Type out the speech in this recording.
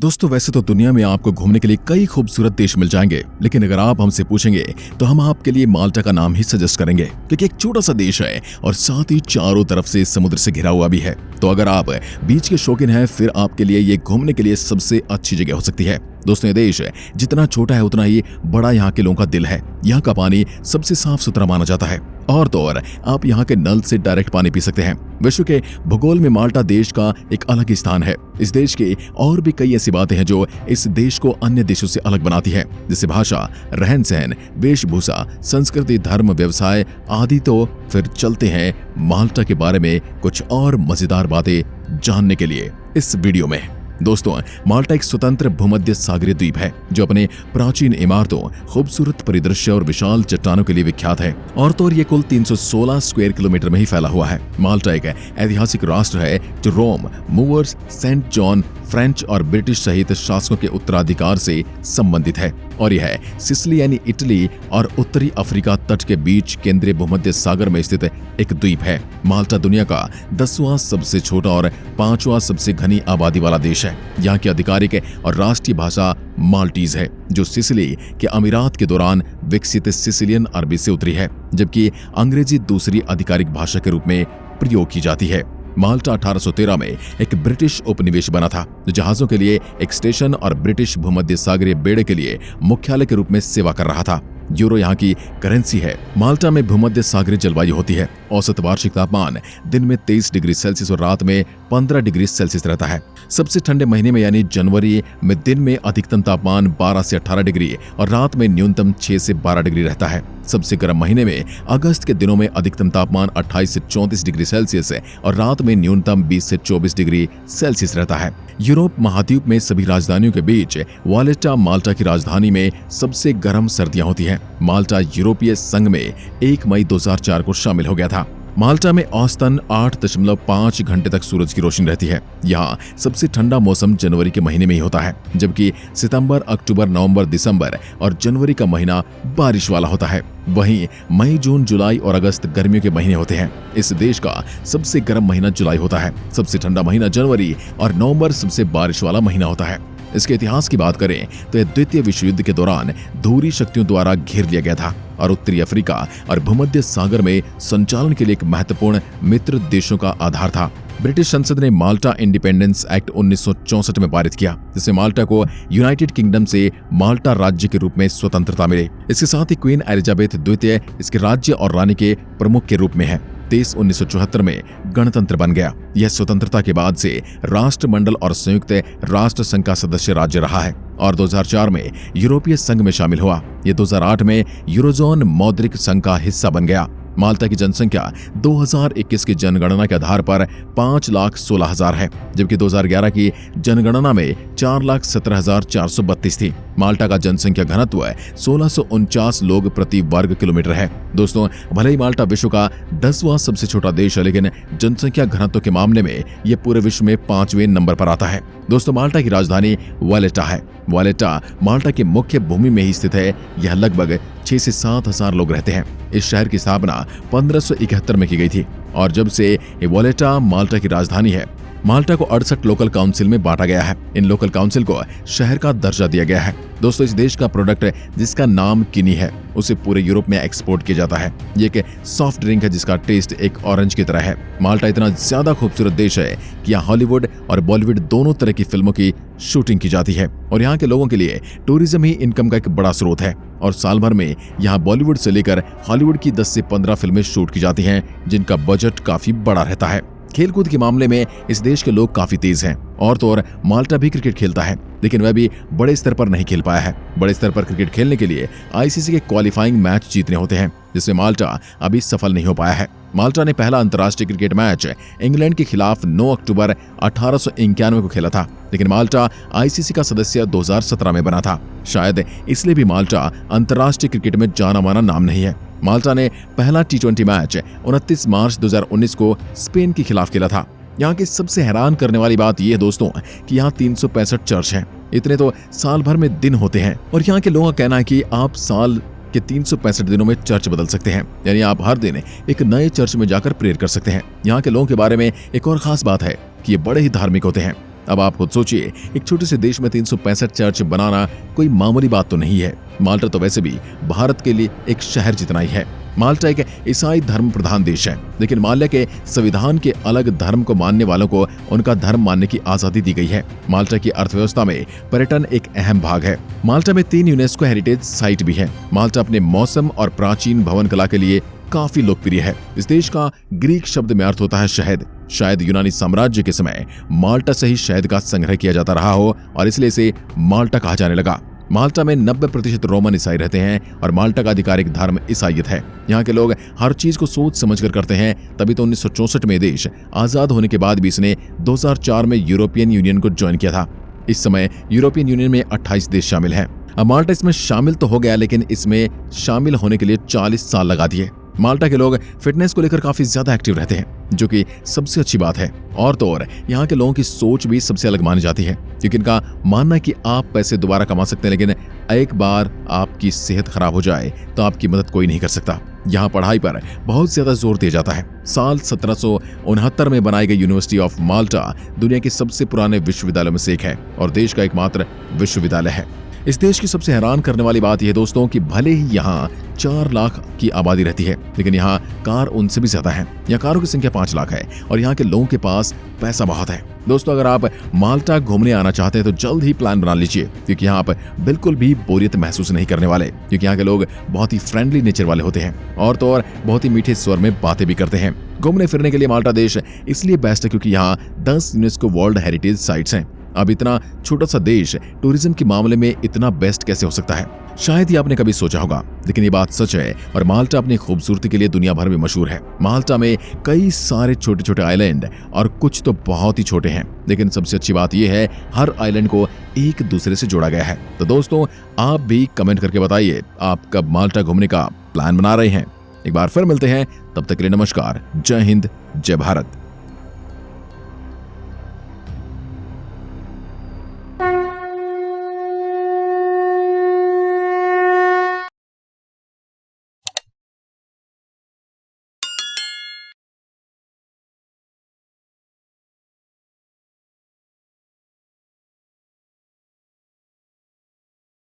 दोस्तों वैसे तो दुनिया में आपको घूमने के लिए कई खूबसूरत देश मिल जाएंगे, लेकिन अगर आप हमसे पूछेंगे तो हम आपके लिए माल्टा का नाम ही सजेस्ट करेंगे, क्योंकि एक छोटा सा देश है और साथ ही चारों तरफ से समुद्र से घिरा हुआ भी है। तो अगर आप बीच के शौकीन हैं फिर आपके लिए ये घूमने के लिए सबसे अच्छी जगह हो सकती है। दोस्तों ये देश जितना छोटा है उतना ही बड़ा यहाँ के लोगों का दिल है। यहाँ का पानी सबसे साफ सुथरा माना जाता है और तो और आप यहाँ के नल से डायरेक्ट पानी पी सकते हैं। विश्व के भूगोल में माल्टा देश का एक अलग ही स्थान है। इस देश की और भी कई ऐसी बातें हैं जो इस देश को अन्य देशों से अलग बनाती है, जैसे भाषा, रहन सहन, वेशभूषा, संस्कृति, धर्म, व्यवसाय आदि। तो फिर चलते हैं माल्टा के बारे में कुछ और मजेदार बातें जानने के लिए इस वीडियो में। दोस्तों माल्टा एक स्वतंत्र भूमध्य सागरीय द्वीप है जो अपने प्राचीन इमारतों, खूबसूरत परिदृश्य और विशाल चट्टानों के लिए विख्यात है। और तो ये कुल 316 स्क्वायर किलोमीटर में ही फैला हुआ है। माल्टा एक ऐतिहासिक राष्ट्र है जो रोम, मूवर्स, सेंट जॉन, फ्रेंच और ब्रिटिश सहित शासकों के उत्तराधिकार से संबंधित है। और यह सिसिली यानी इटली और उत्तरी अफ्रीका तट के बीच केंद्रीय भूमध्य सागर में स्थित एक द्वीप है। माल्टा दुनिया का 10वां सबसे छोटा और 5वां सबसे घनी आबादी वाला देश है। यहाँ की आधिकारिक और राष्ट्रीय भाषा माल्टीज है, जो सिसिली के अमीरात के दौरान विकसित सिसिलियन अरबी से उतरी है, जबकि अंग्रेजी दूसरी आधिकारिक भाषा के रूप में प्रयोग की जाती है। माल्टा 1813 में एक ब्रिटिश उपनिवेश बना था जो जहाजों के लिए एक स्टेशन और ब्रिटिश भूमध्य सागरीय बेड़े के लिए मुख्यालय के रूप में सेवा कर रहा था। यूरो यहाँ की करेंसी है। माल्टा में भूमध्य सागरीय जलवायु होती है। औसत वार्षिक तापमान दिन में 23 डिग्री सेल्सियस और रात में 15 डिग्री सेल्सियस रहता है। सबसे ठंडे महीने में यानी जनवरी में दिन में अधिकतम तापमान 12 से 18 डिग्री और रात में न्यूनतम 6 से 12 डिग्री रहता है। सबसे गर्म महीने में अगस्त के दिनों में अधिकतम तापमान 28 से 34 डिग्री सेल्सियस और रात में न्यूनतम 20 से 24 डिग्री सेल्सियस रहता है। यूरोप महाद्वीप में सभी राजधानियों के बीच वालेटा माल्टा की राजधानी में सबसे गर्म सर्दियां होती हैं। माल्टा यूरोपीय संघ में 1 मई 2004 को शामिल हो गया था। माल्टा में औसतन 8.5 घंटे तक सूरज की रोशनी रहती है। यहाँ सबसे ठंडा मौसम जनवरी के महीने में ही होता है, जबकि सितंबर, अक्टूबर, नवंबर, दिसंबर और जनवरी का महीना बारिश वाला होता है। वहीं मई, जून, जुलाई और अगस्त गर्मियों के महीने होते हैं। इस देश का सबसे गर्म महीना जुलाई होता है, सबसे ठंडा महीना जनवरी और नवंबर सबसे बारिश वाला महीना होता है। इसके इतिहास की बात करें तो यह द्वितीय विश्व युद्ध के दौरान धूरी शक्तियों द्वारा घेर लिया गया था और उत्तरी अफ्रीका और भूमध्य सागर में संचालन के लिए एक महत्वपूर्ण मित्र देशों का आधार था। ब्रिटिश संसद ने माल्टा इंडिपेंडेंस एक्ट 1964 में पारित किया, जिससे माल्टा को यूनाइटेड किंगडम से माल्टा राज्य के रूप में स्वतंत्रता मिली। इसके साथ ही क्वीन एलिजाबेथ द्वितीय इसके राज्य और रानी के प्रमुख के रूप में है। 1974 में गणतंत्र बन गया। यह स्वतंत्रता के बाद से राष्ट्रमंडल और संयुक्त राष्ट्र संघ का सदस्य राज्य रहा है और 2004 में यूरोपीय संघ में शामिल हुआ। यह 2008 में यूरोजोन मौद्रिक संघ का हिस्सा बन गया। माल्टा की जनसंख्या 2021 की जनगणना के आधार पर 5,16,000 है, जबकि 2011 की जनगणना में 4,17,432 थी। माल्टा का जनसंख्या घनत्व 1649 लोग प्रति वर्ग किलोमीटर है। दोस्तों भले ही माल्टा विश्व का 10वां सबसे छोटा देश है, लेकिन जनसंख्या घनत्व के मामले में यह पूरे विश्व में 5वें नंबर पर आता है। दोस्तों माल्टा की राजधानी वालेटा है। वालेटा माल्टा की मुख्य भूमि में ही स्थित है। यह लगभग 6 से 7 हजार लोग रहते हैं। इस शहर की स्थापना 1571 में की गई थी और जब से वालेटा माल्टा की राजधानी है, माल्टा को 68 लोकल काउंसिल में बांटा गया है। इन लोकल काउंसिल को शहर का दर्जा दिया गया है। दोस्तों इस देश का प्रोडक्ट जिसका नाम किनी है उसे पूरे यूरोप में एक्सपोर्ट किया जाता है। ये एक सॉफ्ट ड्रिंक है जिसका टेस्ट एक ऑरेंज की तरह है। माल्टा इतना ज्यादा खूबसूरत देश है कि यहाँ हॉलीवुड और बॉलीवुड दोनों तरह की फिल्मों की शूटिंग की जाती है और यहाँ के लोगों के लिए टूरिज्म ही इनकम का एक बड़ा स्रोत है। और साल भर में यहाँ बॉलीवुड से लेकर हॉलीवुड की 10 से 15 फिल्में शूट की जाती हैं, जिनका बजट काफी बड़ा रहता है। खेलकूद के मामले में इस देश के लोग काफी तेज हैं और तो और माल्टा भी क्रिकेट खेलता है, लेकिन वह भी बड़े स्तर पर नहीं खेल पाया है। बड़े स्तर पर क्रिकेट खेलने के लिए आईसीसी के क्वालिफाइंग मैच जीतने होते हैं, जिसमें माल्टा अभी सफल नहीं हो पाया है। माल्टा ने पहला अंतर्राष्ट्रीय क्रिकेट मैच इंग्लैंड के खिलाफ 9 अक्टूबर 1891 को खेला था, लेकिन माल्टा आईसीसी का सदस्य 2017 में बना था। शायद इसलिए भी माल्टा अंतर्राष्ट्रीय क्रिकेट में जाना माना नाम नहीं है। माल्टा ने पहला T20 मैच 29 मार्च 2019 को स्पेन के खिलाफ खेला था। यहाँ की सबसे हैरान करने वाली बात यह है दोस्तों कि यहाँ 365 चर्च हैं। इतने तो साल भर में दिन होते हैं और यहाँ के लोगों का कहना है कि आप साल के 365 दिनों में चर्च बदल सकते हैं, यानी आप हर दिन एक नए चर्च में जाकर प्रेयर कर सकते हैं। यहाँ के लोगों के बारे में एक और खास बात है कि ये बड़े ही धार्मिक होते हैं। अब आप खुद सोचिए, एक छोटे से देश में 365 चर्च बनाना कोई मामूली बात तो नहीं है। माल्टा तो वैसे भी भारत के लिए एक शहर जितना ही है। माल्टा एक ईसाई धर्म प्रधान देश है, लेकिन माल्टा के संविधान के अलग धर्म को मानने वालों को उनका धर्म मानने की आजादी दी गई है। माल्टा की अर्थव्यवस्था में पर्यटन एक अहम भाग है। माल्टा में 3 यूनेस्को हेरिटेज साइट भी है। माल्टा अपने मौसम और प्राचीन भवन कला के लिए काफी लोकप्रिय है। इस देश का ग्रीक शब्द में अर्थ होता है शहद। शायद यूनानी साम्राज्य के समय माल्टा से ही शहद का संग्रह किया जाता रहा हो और इसलिए इसे माल्टा कहा जाने लगा। माल्टा में 90% रोमन ईसाई रहते हैं और माल्टा का आधिकारिक धर्म ईसाईयत है। यहाँ के लोग हर चीज को सोच समझकर करते हैं, तभी तो 1964 में देश आजाद होने के बाद भी इसने 2004 में यूरोपियन यूनियन को ज्वाइन किया था। इस समय यूरोपियन यूनियन में 28 देश शामिल हैं। अब माल्टा इसमें शामिल तो हो गया, लेकिन इसमें शामिल होने के लिए 40 साल लगा दिए। माल्टा के लोग फिटनेस को लेकर काफी ज्यादा एक्टिव रहते हैं, जो कि सबसे अच्छी बात है। और तो और यहाँ के लोगों की सोच भी सबसे अलग मानी जाती है, क्योंकि इनका मानना है कि आप पैसे दोबारा कमा सकते हैं, लेकिन एक बार आपकी सेहत खराब हो जाए तो आपकी मदद कोई नहीं कर सकता। यहाँ पढ़ाई पर बहुत ज्यादा जोर दिया जाता है। साल 1769 में बनाई गई यूनिवर्सिटी ऑफ माल्टा दुनिया के सबसे पुराने विश्वविद्यालयों में से एक है और देश का एकमात्र विश्वविद्यालय है। इस देश की सबसे हैरान करने वाली बात यह दोस्तों कि भले ही यहाँ 4 लाख की आबादी रहती है, लेकिन यहाँ कार उनसे भी ज्यादा है। यहाँ कारों की संख्या 5 लाख है और यहाँ के लोगों के पास पैसा बहुत है। दोस्तों, अगर आप माल्टा घूमने आना चाहते हैं तो जल्द ही प्लान बना लीजिए, क्योंकि यहाँ आप बिल्कुल भी बोरियत महसूस नहीं करने वाले, क्योंकि यहाँ के लोग बहुत ही फ्रेंडली नेचर वाले होते हैं और तो और बहुत ही मीठे स्वर में बातें भी करते हैं। घूमने फिरने के लिए माल्टा देश इसलिए बेस्ट है क्योंकि यहाँ 10 यूनेस्को वर्ल्ड हेरिटेज साइट्स हैं। अब इतना छोटा सा देश टूरिज्म के मामले में इतना बेस्ट कैसे हो सकता है? शायद ही आपने कभी सोचा होगा, लेकिन ये बात सच है और माल्टा अपनी खूबसूरती के लिए दुनिया भर में मशहूर है। माल्टा में कई सारे छोटे छोटे आइलैंड और कुछ तो बहुत ही छोटे हैं, लेकिन सबसे अच्छी बात यह है हर आइलैंड को एक दूसरे से जोड़ा गया है। तो दोस्तों, आप भी कमेंट करके बताइए आप कब माल्टा घूमने का प्लान बना रहे हैं। एक बार फिर मिलते हैं, तब तक के लिए नमस्कार, जय हिंद, जय भारत।